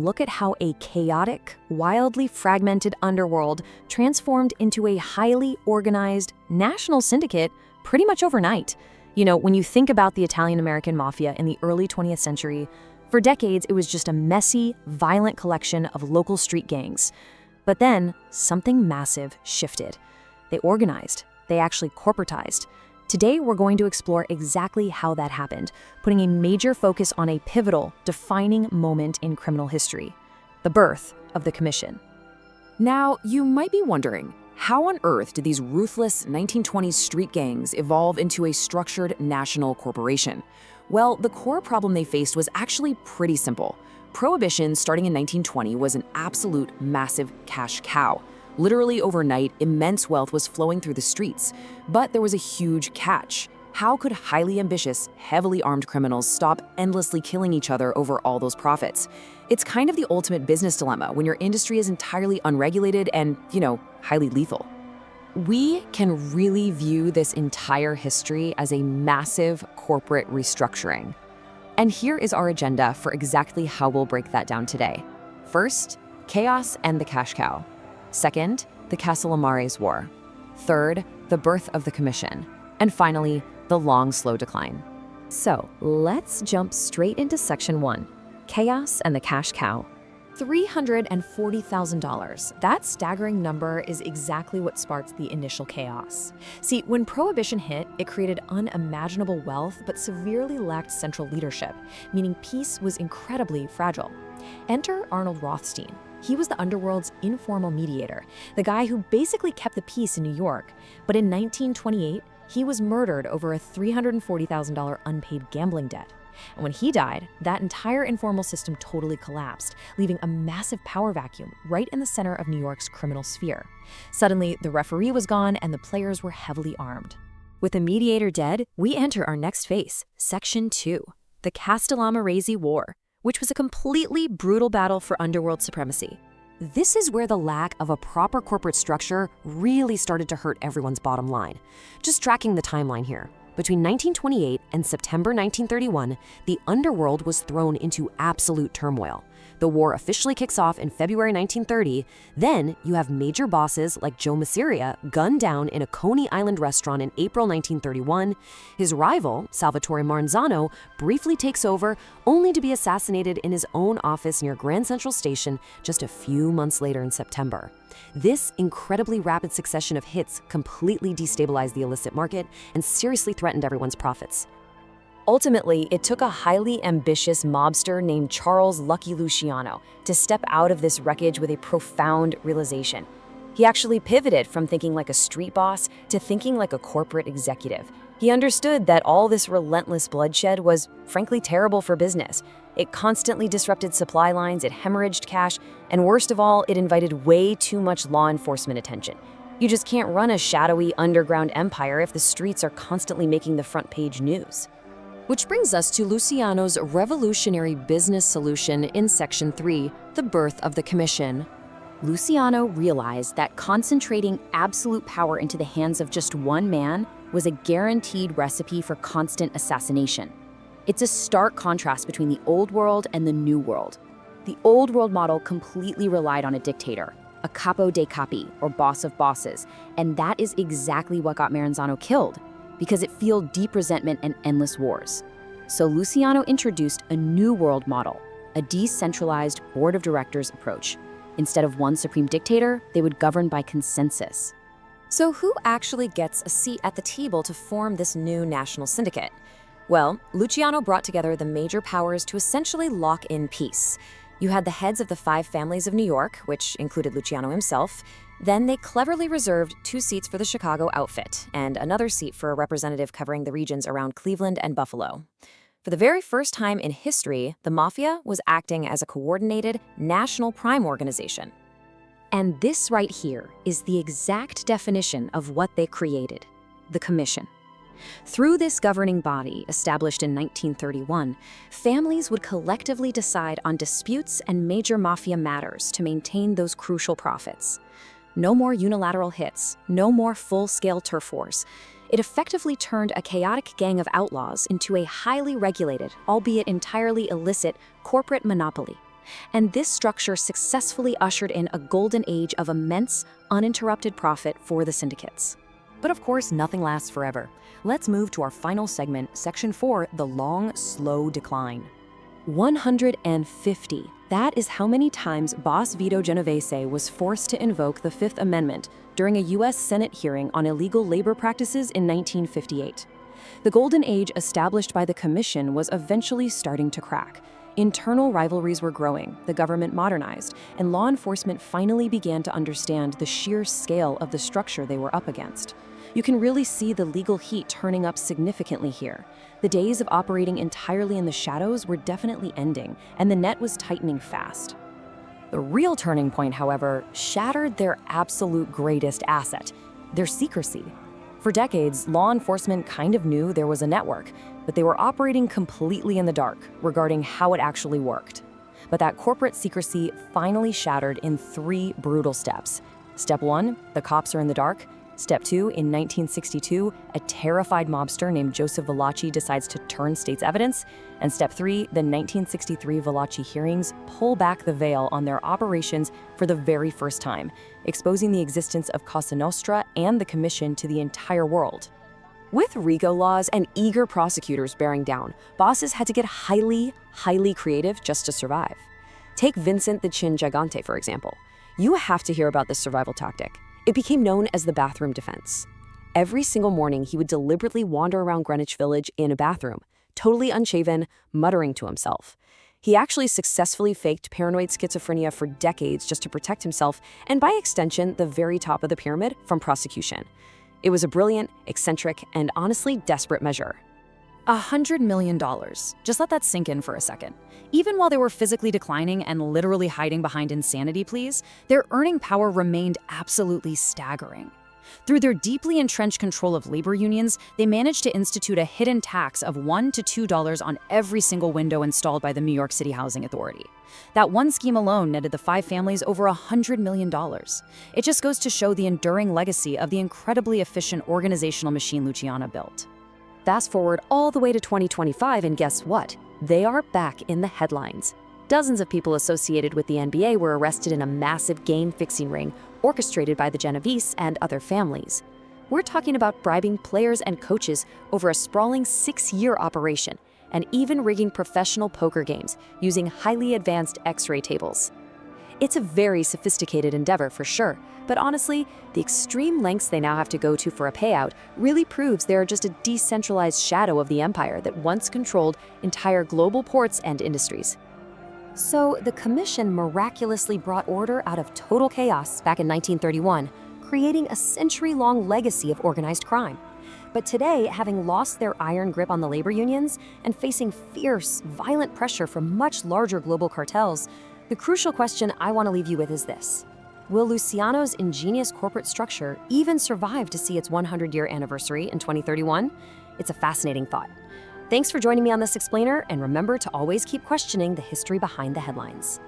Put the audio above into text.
Look at how a chaotic, wildly fragmented underworld transformed into a highly organized national syndicate pretty much overnight. You know, when you think about the Italian-American Mafia in the early 20th century, for decades it was just a messy, violent collection of local street gangs. But then, something massive shifted. They organized. They actually corporatized. Today, we're going to explore exactly how that happened, putting a major focus on a pivotal, defining moment in criminal history: the birth of the Commission. Now, you might be wondering, how on earth did these ruthless 1920s street gangs evolve into a structured national corporation? Well, the core problem they faced was actually pretty simple. Prohibition, starting in 1920, was an absolute massive cash cow. Literally overnight, immense wealth was flowing through the streets. But there was a huge catch. How could highly ambitious, heavily armed criminals stop endlessly killing each other over all those profits? It's kind of the ultimate business dilemma when your industry is entirely unregulated and, highly lethal. We can really view this entire history as a massive corporate restructuring. And here is our agenda for exactly how we'll break that down today. First, chaos and the cash cow. Second, the Castellamar's War. Third, the birth of the Commission. And finally, the long, slow decline. So, let's jump straight into Section 1, Chaos and the Cash Cow. $340,000. That staggering number is exactly what sparked the initial chaos. See, when Prohibition hit, it created unimaginable wealth but severely lacked central leadership, meaning peace was incredibly fragile. Enter Arnold Rothstein. He was the underworld's informal mediator, the guy who basically kept the peace in New York. But in 1928, he was murdered over a $340,000 unpaid gambling debt. And when he died, that entire informal system totally collapsed, leaving a massive power vacuum right in the center of New York's criminal sphere. Suddenly, the referee was gone and the players were heavily armed. With the mediator dead, we enter our next phase, Section 2, the Castellamarese War, which was a completely brutal battle for underworld supremacy. This is where the lack of a proper corporate structure really started to hurt everyone's bottom line. Just tracking the timeline here. Between 1928 and September 1931, the underworld was thrown into absolute turmoil. The war officially kicks off in February 1930. Then you have major bosses like Joe Masseria gunned down in a Coney Island restaurant in April 1931. His rival, Salvatore Maranzano, briefly takes over, only to be assassinated in his own office near Grand Central Station just a few months later in September. This incredibly rapid succession of hits completely destabilized the illicit market and seriously threatened everyone's profits. Ultimately, it took a highly ambitious mobster named Charles Lucky Luciano to step out of this wreckage with a profound realization. He actually pivoted from thinking like a street boss to thinking like a corporate executive. He understood that all this relentless bloodshed was, frankly, terrible for business. It constantly disrupted supply lines, it hemorrhaged cash, and worst of all, it invited way too much law enforcement attention. You just can't run a shadowy underground empire if the streets are constantly making the front page news. Which brings us to Luciano's revolutionary business solution in Section 3, the birth of the Commission. Luciano realized that concentrating absolute power into the hands of just one man was a guaranteed recipe for constant assassination. It's a stark contrast between the old world and the new world. The old world model completely relied on a dictator, a capo dei capi, or boss of bosses, and that is exactly what got Maranzano killed, because it fueled deep resentment and endless wars. So Luciano introduced a new world model, a decentralized board of directors approach. Instead of one supreme dictator, they would govern by consensus. So who actually gets a seat at the table to form this new national syndicate? Well, Luciano brought together the major powers to essentially lock in peace. You had the heads of the 5 families of New York, which included Luciano himself. Then they cleverly reserved 2 seats for the Chicago outfit and another seat for a representative covering the regions around Cleveland and Buffalo. For the very first time in history, the Mafia was acting as a coordinated national crime organization. And this right here is the exact definition of what they created: the Commission. Through this governing body, established in 1931, families would collectively decide on disputes and major mafia matters to maintain those crucial profits. No more unilateral hits, no more full-scale turf wars. It effectively turned a chaotic gang of outlaws into a highly regulated, albeit entirely illicit, corporate monopoly. and this structure successfully ushered in a golden age of immense, uninterrupted profit for the syndicates. But of course, nothing lasts forever. Let's move to our final segment, Section 4, the long, slow decline. 150. That is how many times boss Vito Genovese was forced to invoke the Fifth Amendment during a U.S. Senate hearing on illegal labor practices in 1958. The golden age established by the commission was eventually starting to crack. Internal rivalries were growing, the government modernized, and law enforcement finally began to understand the sheer scale of the structure they were up against. You can really see the legal heat turning up significantly here. The days of operating entirely in the shadows were definitely ending, and the net was tightening fast. The real turning point, however, shattered their absolute greatest asset, their secrecy. For decades, law enforcement kind of knew there was a network, but they were operating completely in the dark regarding how it actually worked. But that corporate secrecy finally shattered in 3 brutal steps. Step 1, the cops are in the dark. Step 2, in 1962, a terrified mobster named Joseph Valachi decides to turn state's evidence. And Step 3, the 1963 Valachi hearings pull back the veil on their operations for the very first time, exposing the existence of Cosa Nostra and the Commission to the entire world. With RICO laws and eager prosecutors bearing down, bosses had to get highly creative just to survive. Take Vincent the Chin Gigante, for example. You have to hear about this survival tactic. It became known as the bathroom defense. Every single morning, he would deliberately wander around Greenwich Village in a bathroom, totally unshaven, muttering to himself. He actually successfully faked paranoid schizophrenia for decades just to protect himself and, by extension, the very top of the pyramid from prosecution. It was a brilliant, eccentric, and honestly desperate measure. $100 million. Just let that sink in for a second. Even while they were physically declining and literally hiding behind insanity pleas, their earning power remained absolutely staggering. Through their deeply entrenched control of labor unions, they managed to institute a hidden tax of $1 to $2 on every single window installed by the New York City Housing Authority. That one scheme alone netted the 5 families over $100 million. It just goes to show the enduring legacy of the incredibly efficient organizational machine Luciano built. Fast forward all the way to 2025, and guess what? They are back in the headlines. Dozens of people associated with the NBA were arrested in a massive game-fixing ring orchestrated by the Genovese and other families. We're talking about bribing players and coaches over a sprawling 6-year operation, and even rigging professional poker games using highly advanced X-ray tables. It's a very sophisticated endeavor for sure, but honestly, the extreme lengths they now have to go to for a payout really proves they are just a decentralized shadow of the empire that once controlled entire global ports and industries. So the commission miraculously brought order out of total chaos back in 1931, creating a century-long legacy of organized crime. But today, having lost their iron grip on the labor unions and facing fierce, violent pressure from much larger global cartels, the crucial question I want to leave you with is this: will Luciano's ingenious corporate structure even survive to see its 100-year anniversary in 2031? It's a fascinating thought. Thanks for joining me on this explainer, and remember to always keep questioning the history behind the headlines.